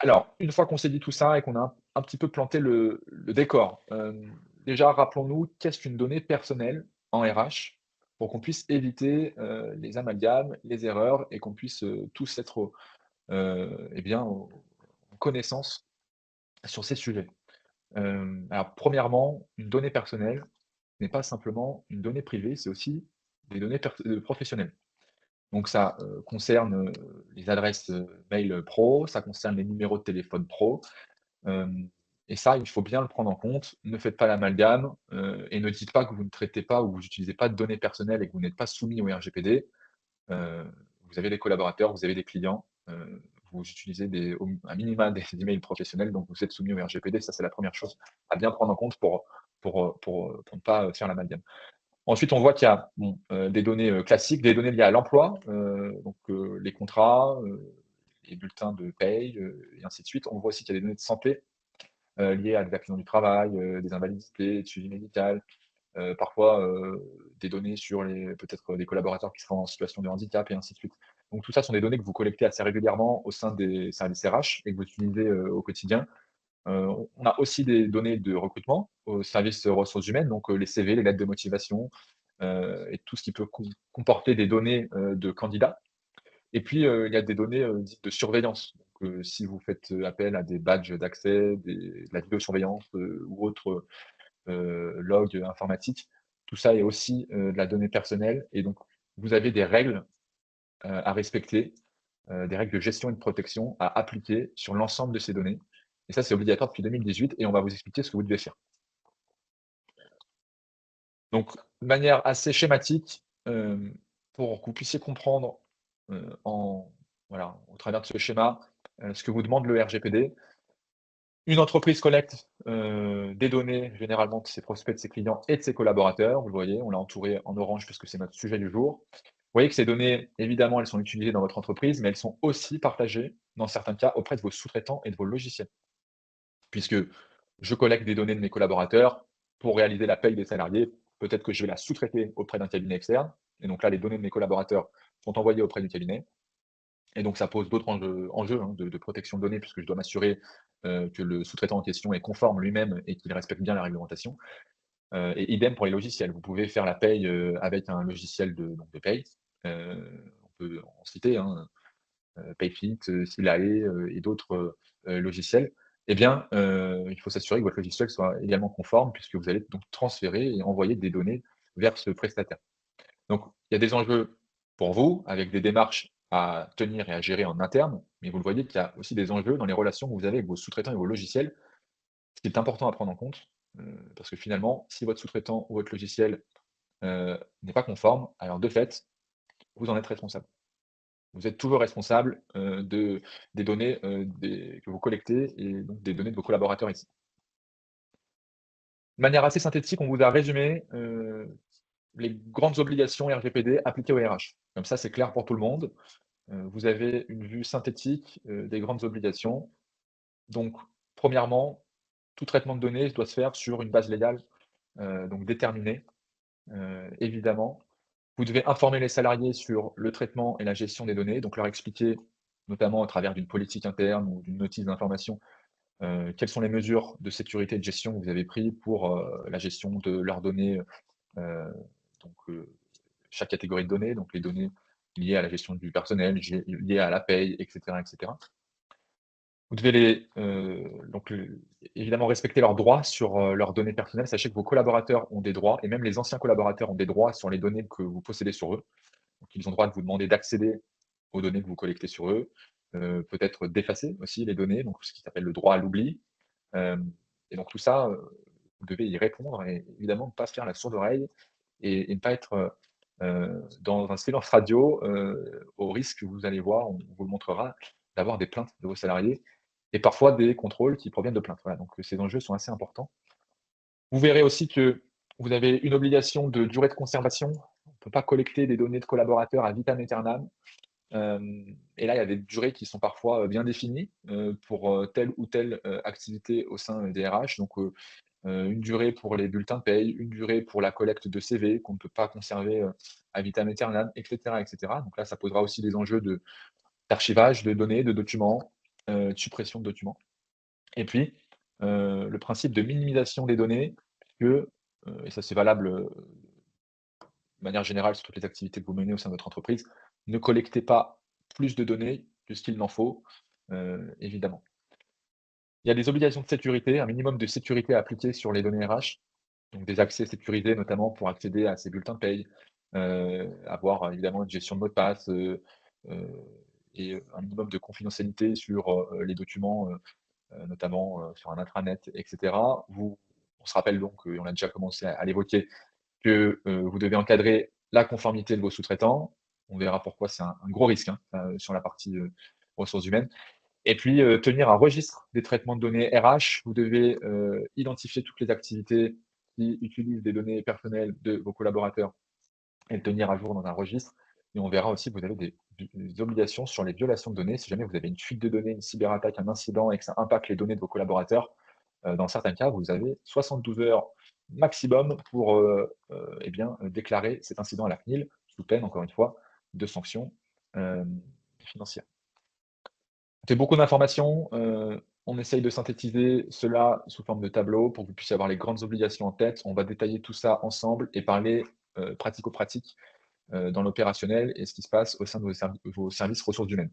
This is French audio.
Alors, une fois qu'on s'est dit tout ça et qu'on a un petit peu planté le décor, déjà rappelons-nous qu'est-ce qu'une donnée personnelle en RH pour qu'on puisse éviter, les amalgames, les erreurs et qu'on puisse, tous être, et bien, en connaissance sur ces sujets. Alors premièrement, une donnée personnelle n'est pas simplement une donnée privée, c'est aussi des données professionnelles. Donc ça, concerne, les adresses, mail, pro, ça concerne les numéros de téléphone pro, hem et ça, il faut bien le prendre en compte. Ne faites pas l'amalgame, et ne dites pas que vous ne traitez pas ou vous n'utilisez pas de données personnelles et que vous n'êtes pas soumis au RGPD. Heu, vous avez des collaborateurs, vous avez des clients, vous utilisez au un minima des emails professionnels, donc vous êtes soumis au RGPD. Ça, c'est la première chose à bien prendre en compte pour ne pas, faire l'amalgame. Ensuite, on voit qu'il y a, bon, des données, classiques, des données liées à l'emploi, donc les contrats, les bulletins de paye, et ainsi de suite. On voit aussi qu'il y a des données de santé, liées à des accidents du travail, des invalidités, de suivi médical, parfois, des données sur les peut-être des collaborateurs qui seront en situation de handicap et ainsi de suite. Donc tout ça sont des données que vous collectez assez régulièrement au sein des services RH et que vous utilisez, au quotidien. On a aussi des données de recrutement au service, ressources humaines, donc les CV, les lettres de motivation, et tout ce qui peut comporter des données, de candidats. Et puis, il y a des données, dites de surveillance. Donc, si vous faites, appel à des badges d'accès, de la vidéosurveillance, ou autre, log informatique, tout ça est aussi, de la donnée personnelle et donc vous avez des règles, à respecter, des règles de gestion et de protection à appliquer sur l'ensemble de ces données et ça, c'est obligatoire depuis 2018 et on va vous expliquer ce que vous devez faire. Donc, de manière assez schématique, pour que vous puissiez comprendre, en voilà, au travers de ce schéma, ce que vous demande le RGPD. Une entreprise collecte, des données généralement de ses prospects, de ses clients et de ses collaborateurs. Vous le voyez, on l'a entouré en orange puisque c'est notre sujet du jour. Vous voyez que ces données, évidemment, elles sont utilisées dans votre entreprise, mais elles sont aussi partagées, dans certains cas, auprès de vos sous-traitants et de vos logiciels. Puisque je collecte des données de mes collaborateurs pour réaliser la paye des salariés. Peut-être que je vais la sous-traiter auprès d'un cabinet externe. Et donc là, les données de mes collaborateurs sont envoyées auprès du cabinet. Et donc ça pose d'autres enjeux, hein, de protection de données, puisque je dois m'assurer, que le sous-traitant en question est conforme lui-même et qu'il respecte bien la réglementation. Et idem pour les logiciels. Vous pouvez faire la paye, avec un logiciel de paye. On peut en citer, hein, Payfit, Silae, et d'autres, logiciels. Eh bien, il faut s'assurer que votre logiciel soit également conforme puisque vous allez donc transférer et envoyer des données vers ce prestataire. Donc, il y a des enjeux pour vous, avec des démarches à tenir et à gérer en interne, mais vous le voyez qu'il y a aussi des enjeux dans les relations que vous avez avec vos sous-traitants et vos logiciels, ce qui est important à prendre en compte, parce que finalement, si votre sous-traitant ou votre logiciel, n'est pas conforme, alors de fait, vous en êtes responsable. Vous êtes toujours responsable, des données, que vous collectez et donc des données de vos collaborateurs ici. De manière assez synthétique, on vous a résumé, les grandes obligations RGPD appliquées au RH. Comme ça, c'est clair pour tout le monde. Vous avez une vue synthétique, des grandes obligations. Donc, premièrement, tout traitement de données doit se faire sur une base légale, donc déterminée, évidemment. Vous devez informer les salariés sur le traitement et la gestion des données, donc leur expliquer, notamment à travers d'une politique interne ou d'une notice d'information, quelles sont les mesures de sécurité et de gestion que vous avez prises pour, la gestion de leurs données, heu, donc chaque catégorie de données, donc les données liées à la gestion du personnel, liées à la paye et cetera et cetera. Vous devez donc évidemment respecter leurs droits sur, leurs données personnelles. Sachez que vos collaborateurs ont des droits et même les anciens collaborateurs ont des droits sur les données que vous possédez sur eux. Donc ils ont le droit de vous demander d'accéder aux données que vous collectez sur eux, peut-être d'effacer aussi les données, donc ce qui s'appelle le droit à l'oubli. Hem et donc tout ça, vous devez y répondre et évidemment ne pas se faire la sourde oreille et ne pas être, dans un silence radio, au risque, vous allez voir, on vous le montrera, d'avoir des plaintes de vos salariés et parfois des contrôles qui proviennent de plaintes. Voilà, donc ces enjeux sont assez importants. Vous verrez aussi que vous avez une obligation de durée de conservation. On ne peut pas collecter des données de collaborateurs à vitam aeternam. Et là, il y a des durées qui sont parfois, bien définies, pour, telle ou telle, activité au sein des RH. Donc, une durée pour les bulletins de paye, une durée pour la collecte de CV qu'on ne peut pas conserver, à vitam aeternam et cetera et cetera. Donc là, ça posera aussi des enjeux d'archivage de données, de documents. de suppression de documents. Et puis, le principe de minimisation des données, puisque, et ça c'est valable, de manière générale sur toutes les activités que vous menez au sein de votre entreprise, ne collectez pas plus de données que ce qu'il n'en faut, évidemment. Il y a des obligations de sécurité, un minimum de sécurité à appliquer sur les données RH, donc des accès sécurisés notamment pour accéder à ces bulletins de paye, avoir évidemment une gestion de mot de passe, heu et un minimum de confidentialité sur, les documents, notamment, sur un intranet et cetera. On se rappelle donc, et on a déjà commencé à l'évoquer, que, vous devez encadrer la conformité de vos sous-traitants. On verra pourquoi c'est un gros risque, hein, sur la partie, ressources humaines. Et puis, tenir un registre des traitements de données RH. Vous devez, identifier toutes les activités qui utilisent des données personnelles de vos collaborateurs et le tenir à jour dans un registre. Et on verra aussi que vous avez des obligations sur les violations de données. Si jamais vous avez une fuite de données, une cyberattaque, un incident et que ça impacte les données de vos collaborateurs, dans certains cas, vous avez 72 heures maximum pour, eh bien, déclarer cet incident à la CNIL, sous peine, encore une fois, de sanctions, financières. C'est beaucoup d'informations, on essaye de synthétiser cela sous forme de tableau pour que vous puissiez avoir les grandes obligations en tête. On va détailler tout ça ensemble et parler, pratico-pratique, dans l'opérationnel et ce qui se passe au sein de vos services ressources humaines.